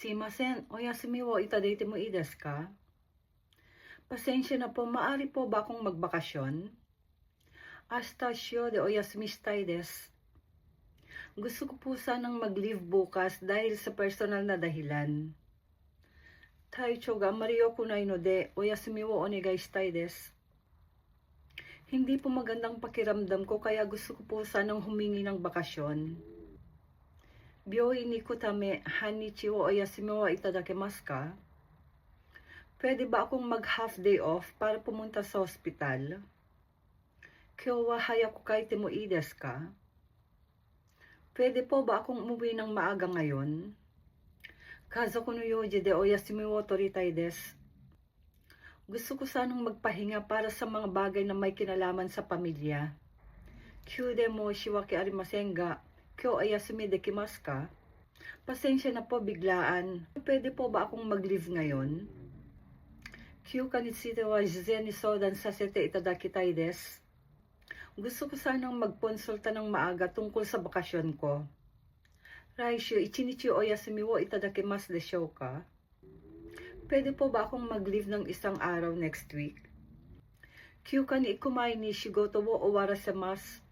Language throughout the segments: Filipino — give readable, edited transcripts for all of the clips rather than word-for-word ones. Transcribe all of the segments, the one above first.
Simasen, o yasumi wo itadate mo ides ka? Pasensya na po, maari po ba akong magbakasyon? Hasta shio de o yasumi shitai desu. Gusto ko po sanang mag-leave bukas dahil sa personal na dahilan. Taichou ga amari yoku nai no de o yasumi wo onegai shitai desu. Hindi po magandang pakiramdam ko kaya gusto ko po sanang humingi ng bakasyon. Byouin ni ko tame hannichi wo oyasumi wa itadakemasu ka? Pwede ba akong mag half day off para pumunta sa ospital? Kyou wa hayaku kaite mo ii desu ka? Pwede po ba akong umuwi ng maaga ngayon? Kazoku no yoji de oyasumi wo toritai desu. Gusto ko sanang magpahinga para sa mga bagay na may kinalaman sa pamilya. Kyou de mo shiwake arimasen ga, kyou ayasumi dekimasu ka? Pasensya na po biglaan. Pwede po ba akong mag-leave ngayon? Kyouka ni tsite wa jizen ni soudan sasete itadakitai desu. Gusto ko sanang magkonsulta ng maaga tungkol sa bakasyon ko. Raishu ichinichi oyasumi wo itadakimasu deshou ka? Pwede po ba akong mag-leave ng isang araw next week? Kyouka ni ikumai ni shigoto wo owarasemashou.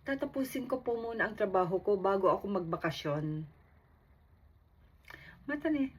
Tatapusin ko po muna ang trabaho ko bago ako magbakasyon. Mata ne.